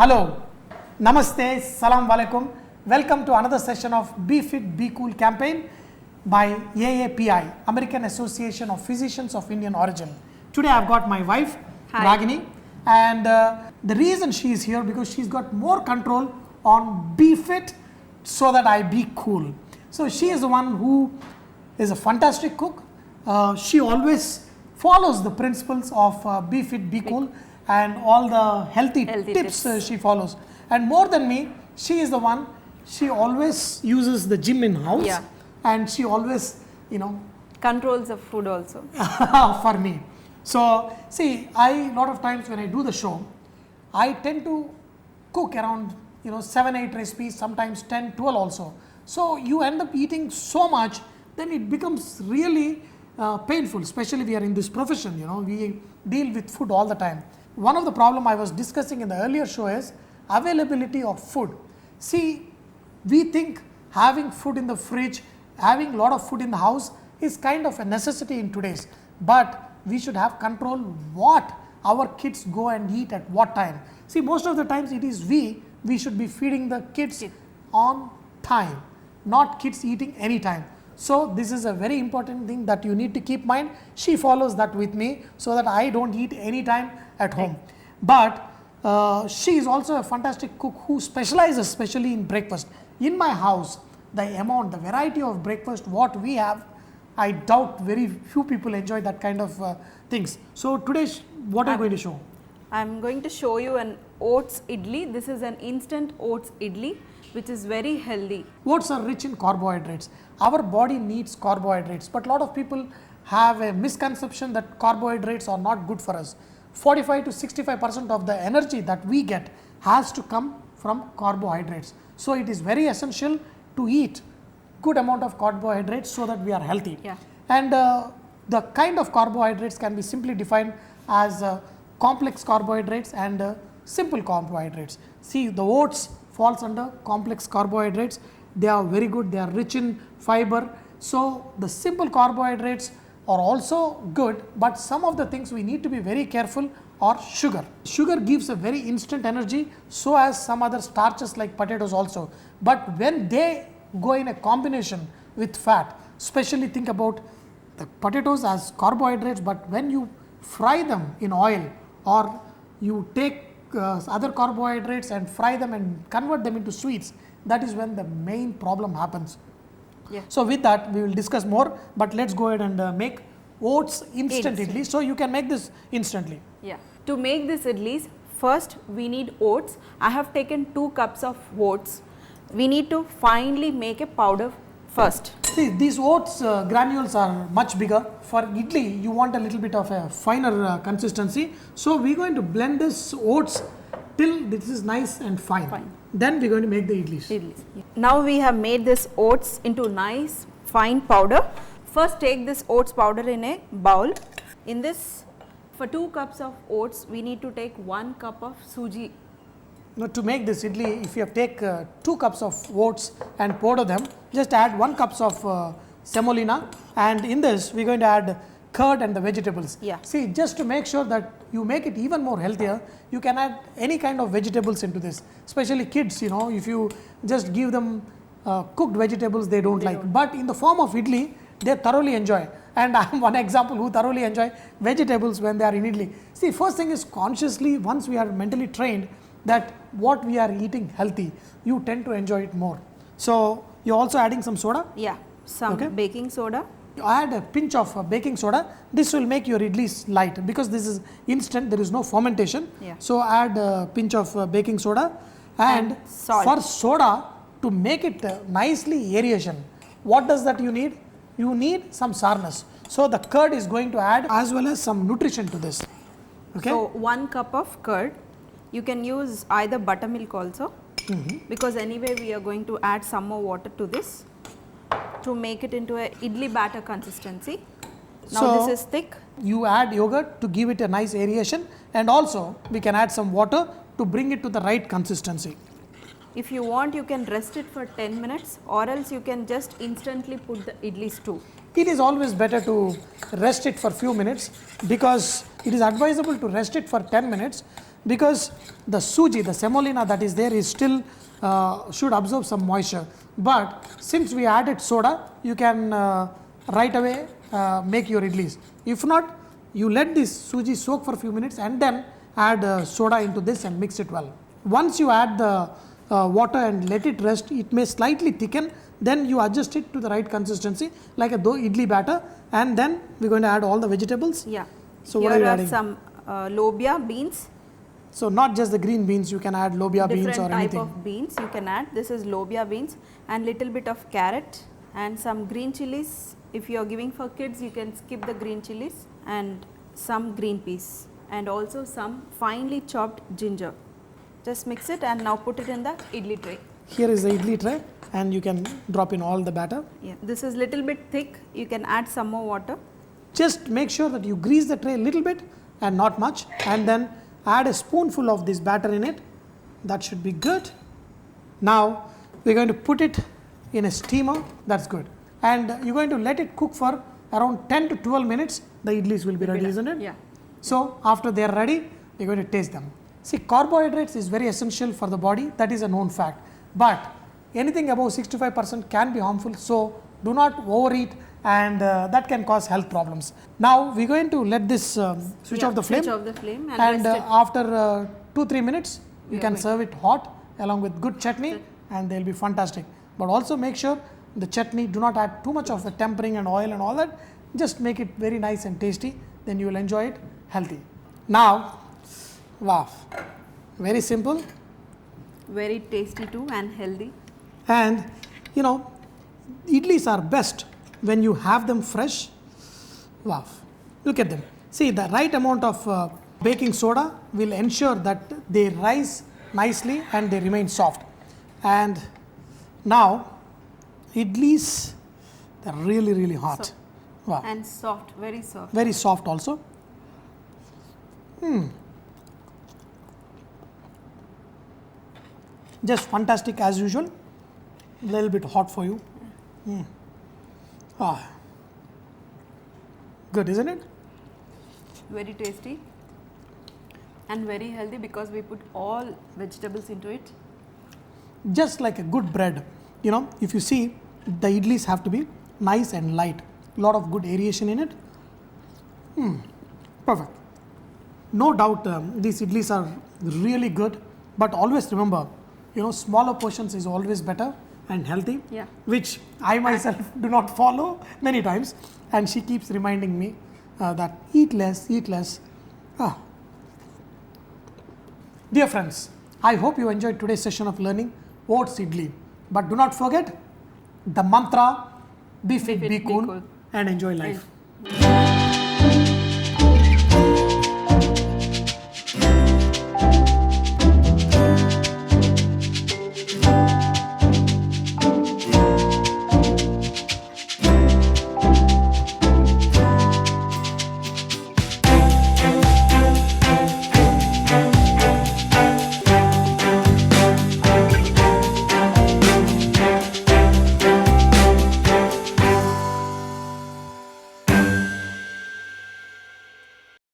Hello, Namaste, Salam Walaikum. Welcome to another session of Be Fit, Be Cool campaign by AAPI, American Association of Physicians of Indian Origin. Today I've got my wife, Hi. Ragini, and the reason she is here because she's got more control on Be Fit so that I be cool. So she is the one who is a fantastic cook. She always follows the principles of Be Fit, Be Cool and all the healthy tips she follows. And more than me, she is the one, she always uses the gym in house. Yeah. And she always, Controls of food also. for me. So, see, a lot of times when I do the show, I tend to cook around, 7, 8 recipes, sometimes 10, 12 also. So, you end up eating so much, then it becomes really painful, especially we are in this profession, we deal with food all the time. One of the problem I was discussing in the earlier show is availability of food. See, we think having food in the fridge, having a lot of food in the house is kind of a necessity in today's, but we should have control what our kids go and eat at what time. See, most of the times it is we should be feeding the kids on time, not kids eating anytime. So this is a very important thing that you need to keep in mind. She follows that with me so that I don't eat anytime at home. But she is also a fantastic cook who specializes especially in breakfast. In my house, the variety of breakfast what we have, I doubt very few people enjoy that kind of things. So today, what are you going to show? I'm going to show you an oats idli. This is an instant oats idli which is very healthy. Oats are rich in carbohydrates. Our body needs carbohydrates, but a lot of people have a misconception that carbohydrates are not good for us. 45 to 65% of the energy that we get has to come from carbohydrates. So it is very essential to eat good amount of carbohydrates so that we are healthy. Yeah. And the kind of carbohydrates can be simply defined as complex carbohydrates and simple carbohydrates. See, the oats falls under complex carbohydrates. They are very good, they are rich in fiber. So the simple carbohydrates are also good, but some of the things we need to be very careful are sugar. Sugar gives a very instant energy, so as some other starches like potatoes also. But when they go in a combination with fat, especially think about the potatoes as carbohydrates, but when you fry them in oil or you take other carbohydrates and fry them and convert them into sweets, that is when the main problem happens. Yeah. So with that we will discuss more, but let's go ahead and make oats instant idli. So you can make this instantly. Yeah. To make this idlis, first we need oats. I have taken 2 cups of oats. We need to finely make a powder first. See, these oats granules are much bigger. For idli, you want a little bit of a finer consistency. So we're going to blend this oats till this is nice and fine. Then we're going to make the idlis. Yeah. Now we have made this oats into nice fine powder. First take this oats powder in a bowl. In this, for 2 cups of oats, we need to take 1 cup of suji. Now to make this idli, if you have take 2 cups of oats and powder them, just add 1 cups of semolina, and in this we are going to add curd and the vegetables. Yeah. See, just to make sure that you make it even more healthier, you can add any kind of vegetables into this, especially kids, if you just give them cooked vegetables, they don't like. But in the form of idli, they thoroughly enjoy. And I am one example who thoroughly enjoy vegetables when they are in idli. See, first thing is consciously, once we are mentally trained that what we are eating healthy, you tend to enjoy it more. So you're also adding some soda? Yeah, some baking soda. You add a pinch of baking soda. This will make your idlis light because this is instant, there is no fermentation. Yeah. So add a pinch of baking soda and salt. For soda to make it nicely aeration, what does that you need? You need some sourness. So the curd is going to add as well as some nutrition to this. Okay. So 1 cup of curd. You can use either buttermilk also, because anyway we are going to add some more water to this to make it into a idli batter consistency. Now So this is thick. You add yogurt to give it a nice aeration, and also we can add some water to bring it to the right consistency. If you want, you can rest it for 10 minutes, or else you can just instantly put the idlis too. It is always better to rest it for few minutes because it is advisable to rest it for 10 minutes because the suji, the semolina that is there is still should absorb some moisture. But since we added soda, you can right away make your idlis. If not, you let this suji soak for a few minutes and then add soda into this and mix it well. Once you add the water and let it rest, it may slightly thicken, then you adjust it to the right consistency like a idli batter, and then we're going to add all the vegetables. Yeah. So Here what are you are adding? some lobia beans, So not just the green beans, you can add lobia beans different or type anything. of beans you can add. This is lobia beans and little bit of carrot and some green chilies. If you are giving for kids, you can skip the green chilies, and some green peas and also some finely chopped ginger. Just mix it and now put it in the idli tray. Here is the idli tray and you can drop in all the batter. Yeah, this is little bit thick. You can add some more water. Just make sure that you grease the tray a little bit and not much, and then add a spoonful of this batter in it. That should be good. Now we're going to put it in a steamer. That's good. And you're going to let it cook for around 10 to 12 minutes. The idlis will be ready, isn't it? Yeah. So after they are ready, we're going to taste them. See, carbohydrates is very essential for the body. That is a known fact. But anything above 65% can be harmful. So do not overeat, and that can cause health problems. Now we're going to let this switch off the flame. Switch off the flame and, And rest it. after 2-3 minutes, you Yeah, can wait. serve it hot along with good chutney, and they'll be fantastic. But also make sure the chutney, do not add too much of the tempering and oil and all that. Just make it very nice and tasty. Then you will enjoy it healthy. Now, wow, very simple. Very tasty too and healthy. And you know, idlis are best when you have them fresh. Wow, look at them. See, the right amount of baking soda will ensure that they rise nicely and they remain soft. And now, idlis, they're really, really hot. So- Wow, And soft, very soft. very soft also. Just fantastic as usual. A little bit hot for you. Ah, good, isn't it? Very tasty and very healthy because we put all vegetables into it. Just like a good bread. You know, if you see, the idlis have to be nice and light. Lot of good aeration in it. Perfect. No doubt these idlis are really good, but always remember, you know, smaller portions is always better and healthy, Yeah. which I myself do not follow many times, and she keeps reminding me that eat less, eat less. Ah. Dear friends, I hope you enjoyed today's session of learning oats idli, but do not forget the mantra: be fit, be cool, and enjoy life.